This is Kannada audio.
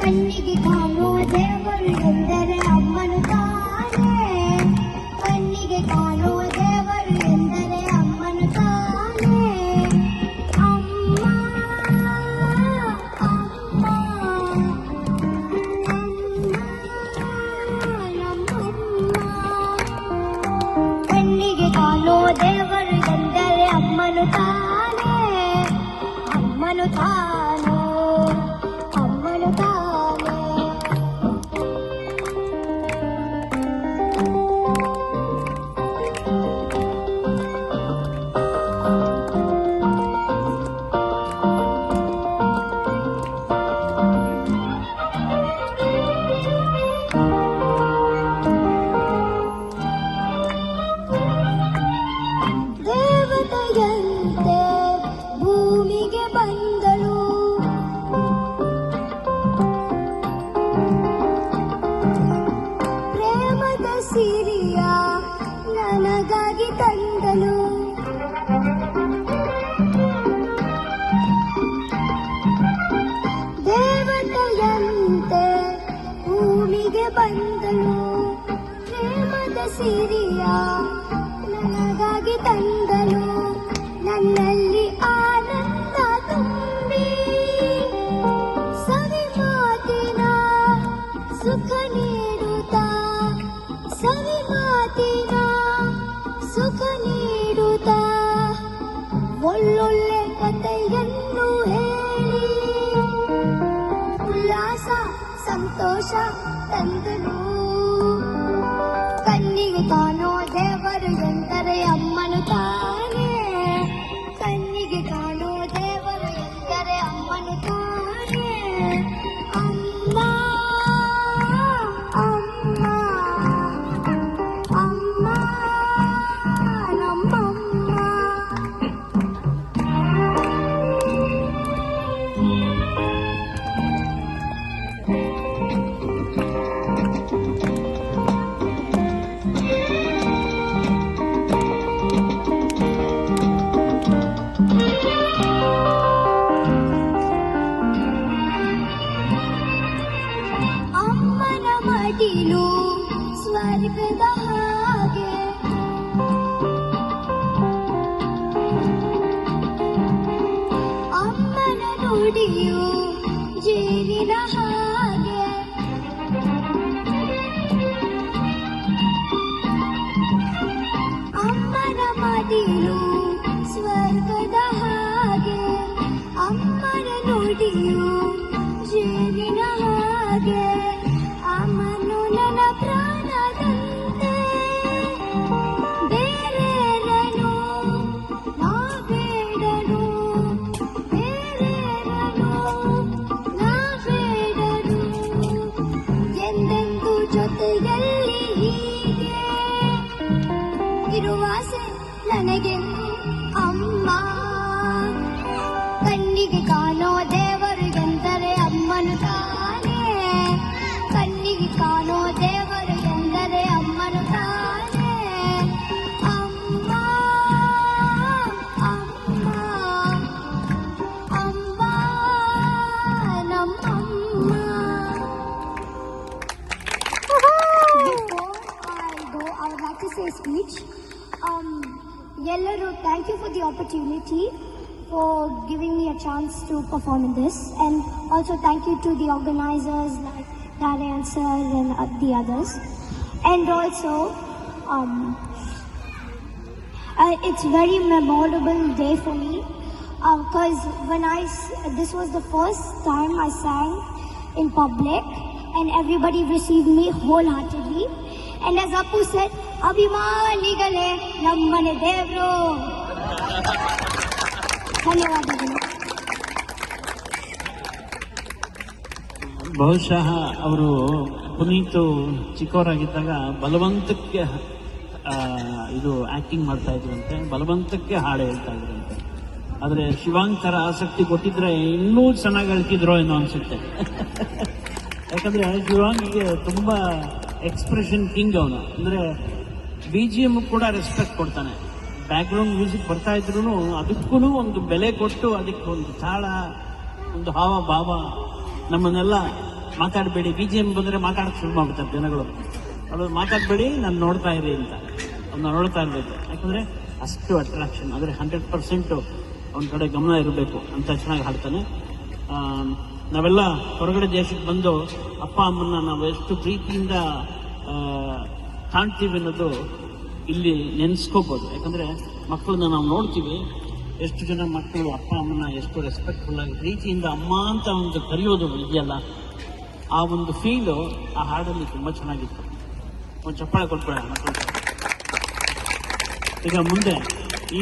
ಕಣ್ಣಿಗೆ ಕಾಣುವ ದೇವರು ಎಂದರೆ ಅಮ್ಮನು ತಾನೇ. ಕಣ್ಣಿಗೆ ಕಾಣುವ ದೇವರು ಎಂದರೆ ಅಮ್ಮನು ತಾನೇ. ಅಮ್ಮ ಅಮ್ಮ ನಮ್ಮಮ್ಮ. ಕಣ್ಣಿಗೆ ಕಾಣುವ ದೇವರು ಎಂದರೆ ಅಮ್ಮನು ತಾನೇ. ಅಮ್ಮನು ತಾನೇ, ಅಮ್ಮನು ತಾನೇ. ದೇವತೆಯಂತೆ ಭೂಮಿಗೆ ಬಂದಳು. ಪ್ರೇಮದ ಸಿರಿಯ ನನಗಾಗಿ ತಂದಳು. ದೇವತೆಯಂತೆ ಭೂಮಿಗೆ ಬಂದಳು. ಪ್ರೇಮದ ಸಿರಿಯ ನನಗಾಗಿ ತಂದಳು. ನನ್ನಲ್ಲಿ ಆನಂದ ತುಂಬಿ ಸವಿ ಮಾತಿನ ಸುಖ ನೀಡುತ್ತಾ, ಸವಿ ಮಾತಿನ ಸುಖ ನೀಡುತ್ತಾ ಒಳ್ಳೊಳ್ಳೆ ಕಥೆಯನ್ನು ಹೇಳಿ ಉಲ್ಲಾಸ ಸಂತೋಷ ತಂದನು. ಕಣ್ಣಿಗೆ ಕಾಣೋ ದೇವರು ಎಂದರೆ ಅಮ್ಮನು ತಾನೇ. ಕಣ್ಣಿಗೆ ಕಾಣೋ ದೇವರು ಎಂದರೆ ಅಮ್ಮನು ತಾನೇ. ಅಮ್ಮ ಅಮ್ಮ ಅಮ್ಮ ನಮ್ಮಮ್ಮ. ಅಮ್ಮನ ಮಡಿಲು ಸ್ವರ್ಗದ ಹಾಗೆ, ಅಮ್ಮನ ನುಡಿಯು ಜೇನಿನ ಹಾಗೆ. ಅಮ್ಮನ ಮಡಿಲು ಸ್ವರ್ಗದ ಹಾಗೆ, ಅಮ್ಮನ ನುಡಿಯು ಜೇನಿನ ಹಾಗೆ. ಅಮ್ಮನು ನನ್ನ ಪ್ರಾಣದಂತೆ, ಬೇರೇರನು ನಾ ಬೇಡನು, ಬೇರೇರನು ನಾ ಬೇಡನು. ಎಂದೆಂದು ಜೊತೆಯಲ್ಲಿ ಹೀಗೆ ಇರುವಾಸೆ ನನಗೆಂದು ಅಮ್ಮ. ಕಣ್ಣಿಗೆ ಕಾಣೋ ದೇವರು ಎಂದರೆ ಅಮ್ಮನು ತಾನೇ. ಕಣ್ಣಿಗೆ ಕಾಣೋ ದೇವರು ಎಂದರೆ ಅಮ್ಮನು ತಾನೇ. ಅಮ್ಮ ಅಮ್ಮ ಅಮ್ಮ ನಮ್ಮಮ್ಮ. Before I go, I would like to say a speech. Yellaru, thank you for the opportunity, for giving me a chance to perform in this, and also thank you to the organizers like Narayan sir and the others. And also, it's very memorable day for me, because this was the first time I sang in public, and everybody received me wholeheartedly. And as Appu said, ಅಭಿಮಾನಿಗಳೇ ನಮ್ಮನೆ ದೇವ್ರು. ಧನ್ಯವಾದಗಳು. ಬಹುಶಃ ಅವರು ಪುನೀತು ಚಿಕ್ಕವರಾಗಿದ್ದಾಗ ಬಲವಂತಕ್ಕೆ ಇದು ಆಕ್ಟಿಂಗ್ ಮಾಡ್ತಾ ಇದ್ರಂತೆ, ಬಲವಂತಕ್ಕೆ ಹಾಡು ಹೇಳ್ತಾ ಇದ್ರಂತೆ. ಆದರೆ ಶಿವಾಂಗ್ ಥರ ಆಸಕ್ತಿ ಕೊಟ್ಟಿದ್ರೆ ಇನ್ನೂ ಚೆನ್ನಾಗಿ ಹೇಳ್ತಿದ್ರು ಏನೋ ಅನ್ಸುತ್ತೆ. ಯಾಕಂದ್ರೆ ಶಿವಾಂಗಿಗೆ ತುಂಬಾ ಎಕ್ಸ್ಪ್ರೆಷನ್ ಕಿಂಗ್ ಅವನು. ಅಂದ್ರೆ BGM ಕೂಡ ರೆಸ್ಪೆಕ್ಟ್ ಕೊಡ್ತಾನೆ. ಬ್ಯಾಕ್ಗ್ರೌಂಡ್ ಮ್ಯೂಸಿಕ್ ಬರ್ತಾ ಇದ್ರು ಅದಕ್ಕೂ ಒಂದು ಬೆಲೆ ಕೊಟ್ಟು ಅದಕ್ಕೆ ಒಂದು ತಾಳ, ಒಂದು ಹಾವ ಭಾವ ನಮ್ಮನ್ನೆಲ್ಲ ಮಾತಾಡಬೇಡಿ, BGM ಬಂದರೆ ಮಾತಾಡಕ್ಕೆ ಶುರು ಮಾಡ್ಬಿಡ್ತಾರೆ ಜನಗಳು. ಅದು ಮಾತಾಡಬೇಡಿ, ನಾನು ನೋಡ್ತಾ ಇರಿ ಅಂತ. ಅದನ್ನ ನೋಡ್ತಾ ಇರಬೇಕು. ಯಾಕಂದರೆ ಅಷ್ಟು ಅಟ್ರಾಕ್ಷನ್, ಅಂದರೆ 100% ಅವನ ಕಡೆ ಗಮನ ಇರಬೇಕು ಅಂತ ಚೆನ್ನಾಗಿ ಹಾಡ್ತಾನೆ. ನಾವೆಲ್ಲ ಹೊರಗಡೆ ದೇಶಕ್ಕೆ ಬಂದು ಅಪ್ಪ ಅಮ್ಮನ್ನ ನಾವು ಎಷ್ಟು ಪ್ರೀತಿಯಿಂದ ಕಾಣ್ತೀವಿ ಅನ್ನೋದು ಇಲ್ಲಿ ನೆನೆಸ್ಕೋಬೋದು. ಯಾಕಂದರೆ ಮಕ್ಕಳನ್ನ ನಾವು ನೋಡ್ತೀವಿ, ಎಷ್ಟು ಜನ ಮಕ್ಕಳು ಅಪ್ಪ ಅಮ್ಮನ ಎಷ್ಟು ರೆಸ್ಪೆಕ್ಟ್ಫುಲ್ ಆಗಿ ಪ್ರೀತಿಯಿಂದ ಅಮ್ಮ ಅಂತ ಒಂದು ಕರೆಯೋದು ಇದೆಯಲ್ಲ, ಆ ಒಂದು ಫೀಲು ಆ ಹಾಡಲ್ಲಿ ತುಂಬ ಚೆನ್ನಾಗಿತ್ತು. ಒಂದು ಚಪ್ಪಾಳೆ ಕೊಟ್ಬಿಡ ಮಕ್ಕಳು. ಈಗ ಮುಂದೆ ಈ